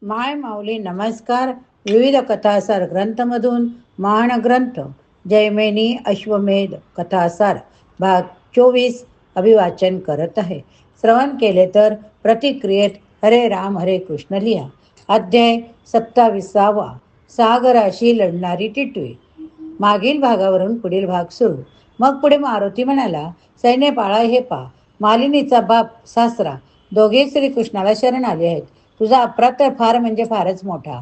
माय माऊली नमस्कार. विविध कथासार ग्रंथमधून महान ग्रंथ जैमिनी अश्वमेध कथासार भाग 24 अभिवाचन करत आहे. श्रवण केले तर प्रतिक्रियेत हरे राम हरे कृष्ण लिहा. अध्याय 27. सागराशी लढणारी टिटवी. मागील भागावरून पुढील भाग सुरू. मग पुढे मारुती म्हणाला, सैन्य पाळा हे पा. मालिनीचा बाप सासरा दोघे श्रीकृष्णाला शरण आले आहेत. तुझा अपराध तर फार म्हणजे फारच मोठा.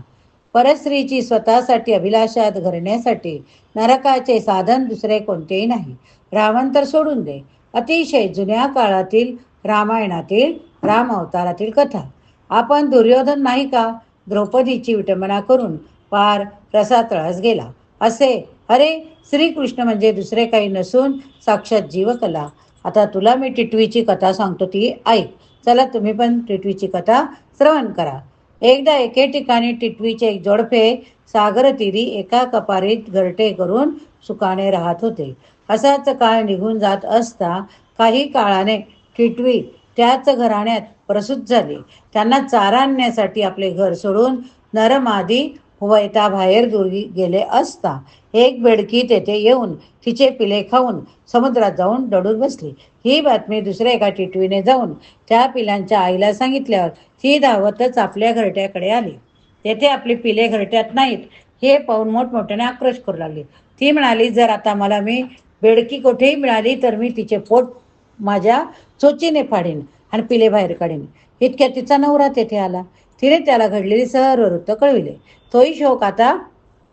परस्त्रीची स्वतःसाठी अभिलाषा घडण्यासाठी नरकाचे साधन दुसरे कोणतेही नाही. रावण तर सोडून दे. अतिशय जुन्या काळातील रामायणातील राम अवतारातील कथा. आपण दुर्योधन नाही का, द्रौपदीची विटंबना करून पार रसातळास गेला असे. अरे, श्रीकृष्ण म्हणजे दुसरे काही नसून साक्षात जीवकला. आता तुला मी टिटवीची कथा सांगतो, ती ऐक. चला तुम्ही पण टिटवीची कथा श्रवण करा. एकदा एके ठिकाणी टिटवीचे एक जोडपे सागरतीरी एका कपारीत घरटे करून सुखाने राहत होते. असाच काळ निघून जात असता काही काळाने टिटवी त्याच घराण्यात प्रसूत झाली. त्यांना चारा आणण्यासाठी आपले घर सोडून नरमादी बाहेर दुरी गेले असता एक बेडकी तेथे येऊन तिचे पिले खाऊन समुद्रात जाऊन दडून बसली. ही बातमी दुसऱ्या एका टिटवीने जाऊन त्या पिलांच्या आईला सांगितल्यावर ती धावतच आपल्या घरट्याकडे आली. तेथे आपली पिले घरट्यात नाहीत हे पाहून मोठमोठ्याने आक्रोश करू लागली. ती म्हणाली, जर आता मला मी बेडकी कुठेही मिळाली तर मी तिचे पोट माझ्या चोचीने फाडीन आणि पिले बाहेर काढीन. इतक्या तिचा नवरा तेथे आला. तिने त्याला घडलेली सर्व वृत्त कळविले. तोही शोक आता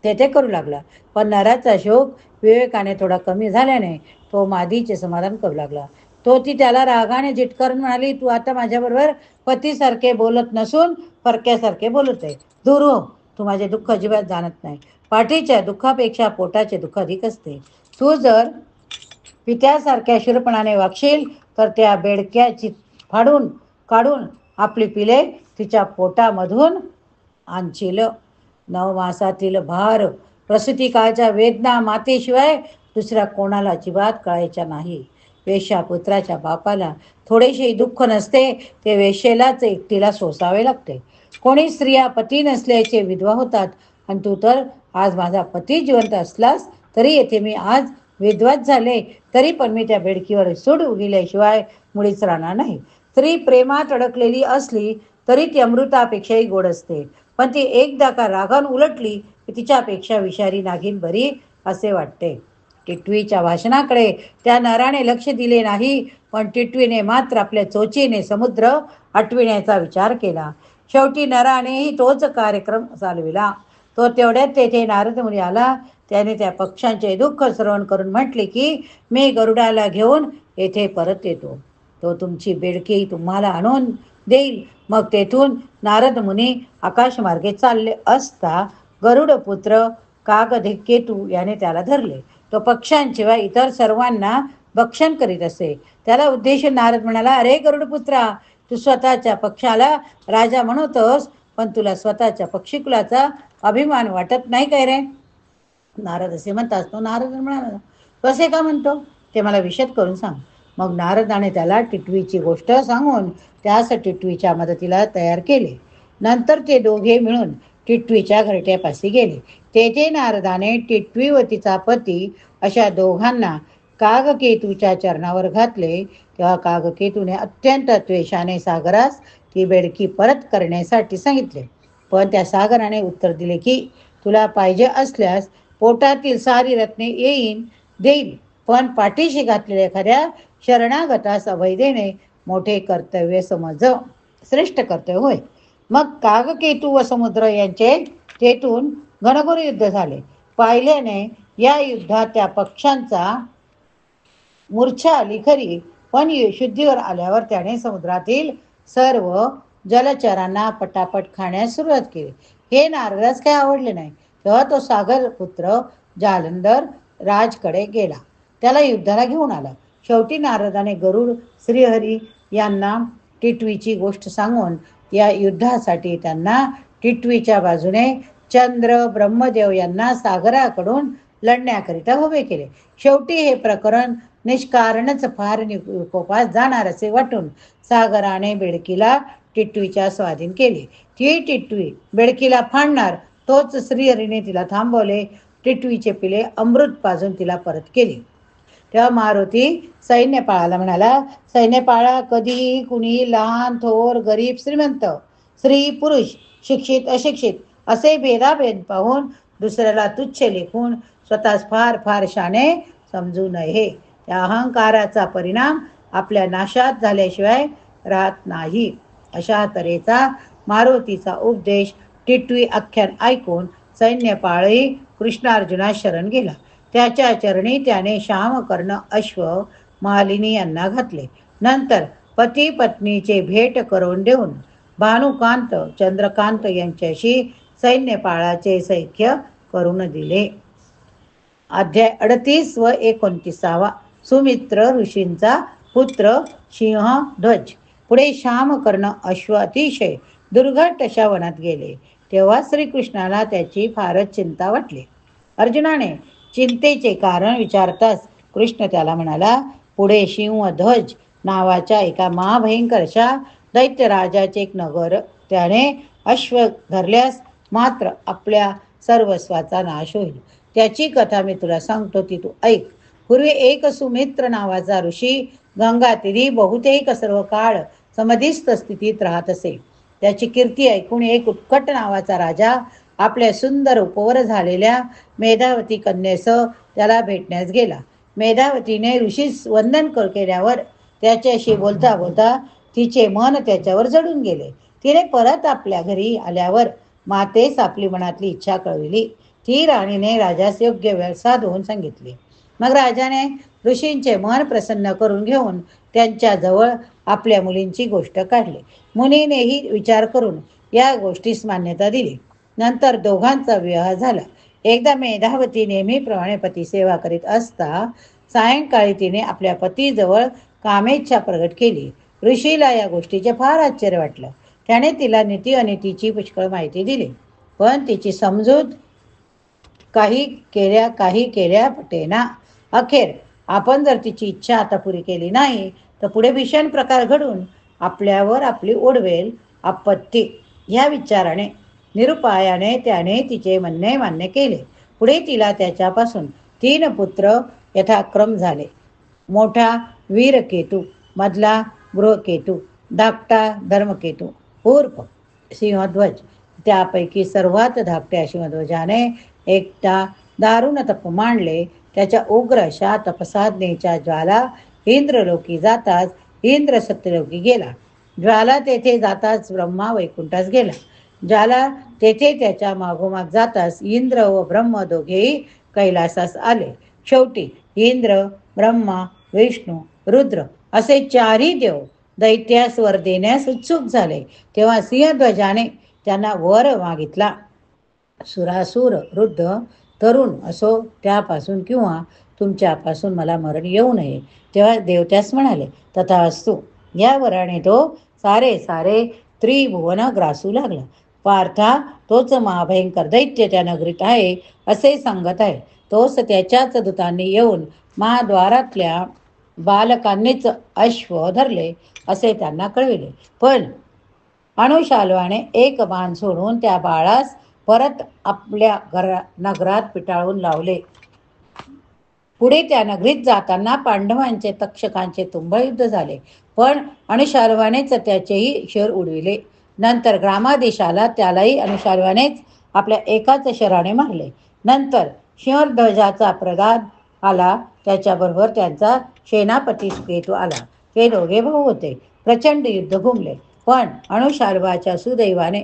तेथे करू लागला. पण नराचा शोक विवेकाने थोडा कमी झाल्याने तो मादीचे समाधान करू लागला. तो ती त्याला रागाने झिटकारून म्हणाली, तू आता माझ्याबरोबर पतीसारखे बोलत नसून परक्यासारखे बोलत आहे. दूर हो, तू माझे दुःख अजिबात जाणत नाही. पाठीच्या दुःखापेक्षा पोटाचे दुःख अधिक असते. तू जर पित्यासारख्या शूरपणाने वागशील तर त्या बेडक्याची फाडून काढून आपली पिले तिच्या पोटामधून आणशील. 9 मासातील भार प्रसूती काळच्या वेदना मातेशिवाय दुसऱ्या कोणाला अजिबात कळायच्या नाही. वेश्यापुत्राच्या बापाला थोडेसे दुःख नसते, ते वेश्येलाच एकटीला सोसावे लागते. कोणी स्त्रिया पती नसल्याचे विधवा होतात आणि तू तर आज माझा पती जिवंत असलास तरी येथे मी आज विधवाच झाले तरी पण मी त्या बेडकीवर सूड उगिल्याशिवाय मुळीच राहणार नाही. स्त्री प्रेमात अडकलेली असली तरी ती अमृतापेक्षाही गोड असते, पण ती एकदा का रागान उलटली की तिच्यापेक्षा विषारी नागिन बरी असे वाटते. टिटवीच्या भाषणाकडे त्या नराने लक्ष दिले नाही, पण टिटवीने मात्र आपल्या चोचीने समुद्र आटविण्याचा विचार केला. शेवटी नरानेही तोच कार्यक्रम चालविला. तो तेवढ्यात तेथे नारद मुनी आला. त्याने त्या पक्ष्यांचे दुःख श्रवण करून म्हटले की मी गरुडाला घेऊन येथे परत येतो. तो तुमची बेडकी तुम्हाला आणून देईल. मग तेथून नारद मुनी आकाशमार्गे चालले असता गरुडपुत्र कागधेकेतू याने त्याला धरले. तो पक्ष्यांशिवाय इतर सर्वांना भक्षण करीत असे. त्याला उद्देशून नारद म्हणाला, अरे गरुडपुत्रा, तू स्वतःच्या पक्षाला राजा म्हणतोस, पण तुला स्वतःच्या पक्षीकुलाचा अभिमान वाटत नाही काय रे? नारद असे म्हणतात. तो नारद म्हणाला, कसे का म्हणतो ते मला विशद करून सांग. मग नारदाने त्याला टिटवीची गोष्ट सांगून त्यास टिटवीच्या मदतीला तयार केले. नंतर ते दोघे मिळून टिटवीच्या घरट्यापाशी गेले. तेथे नारदाने टिटवी व तिचा पती अशा दोघांना कागकेतूच्या चरणावर घातले. तेव्हा कागकेतूने अत्यंत द्वेषाने सागरास ती बेडकी परत करण्यासाठी सांगितले. पण त्या सागराने उत्तर दिले की तुला पाहिजे असल्यास पोटातील सारी रत्ने देईल, पण पाठीशी घातलेल्या एखाद्या शरणागतास अभय देणे मोठे कर्तव्य समज, श्रेष्ठ कर्तव्य होय. मग कागकेतू व समुद्र यांचे तेथून घनघोर युद्ध झाले. पाहिल्याने या युद्धात त्या पक्षांचा मूर्छा आली खरी, पण शुद्धीवर आल्यावर त्याने समुद्रातील सर्व जलचरांना पटापट खाण्यास सुरुवात केली. हे नारदास काही आवडले नाही. तेव्हा तो सागर पुत्र जालंधर राजकडे गेला. त्याला युद्धाला घेऊन आला. शेवटी नारदाने गरुड श्रीहरी यांना टिटवीची गोष्ट सांगून या युद्धासाठी त्यांना टिटवीच्या बाजूने चंद्र ब्रह्मदेव यांना सागराकडून लढण्याकरिता उभे केले. शेवटी हे प्रकरण निष्कारणच फार विकोपास जाणार असे वाटून सागराने बेडकीला टिटवीच्या स्वाधीन केली. ती टिटवी बेडकीला फाडणार तोच श्रीहरीने तिला थांबवले. टिटवीचे पिले अमृत पाजून तिला परत केली. तेव्हा मारुती सैन्यपाळाला म्हणाला, सैन्यपाळा, कधीही कुणी लहान थोर गरीब श्रीमंत स्त्री पुरुष शिक्षित अशिक्षित असे भेदाभेद पाहून दुसऱ्याला तुच्छ लेखून स्वतःच फार फार शाणे समजू नये. त्या अहंकाराचा परिणाम आपल्या नाशात झाल्याशिवाय राहत नाही. अशा तऱ्हेचा मारुतीचा उपदेश टिटवी आख्यान ऐकून सैन्यपाळही कृष्णार्जुनास शरण गेला. त्याच्या चरणी त्याने श्यामकर्ण अश्व मालिनी यांना घातले. नंतर पती पत्नीचे भेट करून देऊन भानुकांत चंद्रकांत यांच्याशी सैन्यपाळाचे सैख्य करून दिले. अध्याय 38 व 29. सुमित्र ऋषींचा पुत्र सिंहध्वज. पुढे श्यामकर्ण अश्व अतिशय दुर्घट अशा वनात गेले. तेव्हा श्रीकृष्णाला त्याची फारच चिंता वाटली. अर्जुनाने चिंतेचे कारण विचारताच कृष्ण त्याला म्हणाला, पुढे सिंहध्वज नावाच्या एका महाभयंकर अशा दैत्यराजाचे एक नगर त्याने अश्व धरल्यास मात्र आपल्या सर्वस्वाचा नाश होईल. त्याची कथा मी तुला सांगतो, ती तू ऐक. पूर्वी एक सुमित्र नावाचा ऋषी गंगातीरी बहुतेक सर्व काळ समाधिस्थ स्थितीत राहत असे. त्याची कीर्ती ऐकून एक उत्कट नावाचा राजा आपल्या सुंदर उपवर झालेल्या मेधावती कन्येसह त्याला भेटण्यास गेला. मेधावतीने ऋषीस वंदन केल्यावर त्याच्याशी बोलता बोलता तिचे मन त्याच्यावर जडून गेले. तिने परत आपल्या घरी आल्यावर मातेस आपली मनातली इच्छा कळविली. ती राणीने राजास योग्य वेळ साधून सांगितली. मग राजाने ऋषींचे मन प्रसन्न करून घेऊन त्यांच्याजवळ आपल्या मुलींची गोष्ट काढली. मुनीनेही विचार करून या गोष्टीस मान्यता दिली. नंतर दोघांचा विवाह झाला. एकदा मेधावती नेहमीप्रमाणे पती सेवा करीत असता सायंकाळी तिने आपल्या पतीजवळ कामेच्छा प्रगट केली. ऋषीला या गोष्टीचे फार आश्चर्य वाटलं. त्याने तिला नीती अनितीची पुष्कळ माहिती दिली, पण तिची समजूत काही केल्या पटेना. अखेर आपण जर तिची इच्छा आता पुरी केली नाही तर पुढे भीषण प्रकार घडून आपल्यावर आपली ओढवेल आपत्ती. या विचाराने निरुपायाने त्याने तिचे म्हणणे मान्य केले. पुढे तिला त्याच्यापासून 3 पुत्र यथाक्रम झाले. मोठा वीरकेतू, मधला गृहकेतू, धाकटा धर्मकेतू उर्फ सिंहध्वज. त्यापैकी सर्वात धाकट्या सिंहध्वजाने एकटा दारुण तप मांडले. त्याच्या उग्र अशा तपसाधनेच्या ज्वाला इंद्रलोकी जाताच इंद्र सत्यलोकी गेला. ज्वाला तेथे जाताच ब्रह्मा वैकुंठास गेला. ज्वाला तेथे त्याच्या मागोमाग जाताच इंद्र व ब्रह्म दोघेही कैलासास आले. शेवटी इंद्र, ब्रह्मा, विष्णू, रुद्र असे 4ही देव दैत्यास वर देण्यास उत्सुक झाले. तेव्हा सिंहध्वजाने त्यांना वर मागितला. सुरासुर वृद्ध तरुण असो, त्यापासून किंवा तुमच्यापासून मला मरण येऊ नये. तेव्हा देवत्यास म्हणाले, तथास्तु. या वराने तो सारे त्रिभुवन ग्रासू लागला. पार्था तोच महाभयंकर दैत्य त्या नगरीत आहे असे सांगत आहे. तोच त्याच्याच दूतांनी येऊन महाद्वारातल्या बालकांनीच अश्व धरले असे त्यांना कळविले. पण अनुशाल्वाने एक बाण सोडून त्या बाळास परत आपल्या नगरात पिटाळून लावले. पुढे त्या नगरीत जाताना पांडवांचे तक्षकांचे तुंबळ युद्ध झाले, पण अनुशाल्वानेच त्याचेही शर उडविले. नंतर ग्रामादेशाला त्यालाही अनुशाल्वानेच आपल्या एकाच शराने मारले. नंतर सिंहध्वजाचा प्रदाद आला. त्याच्याबरोबर त्यांचा सेनापती सुकेतू आला. ते दोघे भाऊ होते. प्रचंड युद्ध घुमले, पण अनुशाल्वाच्या सुदैवाने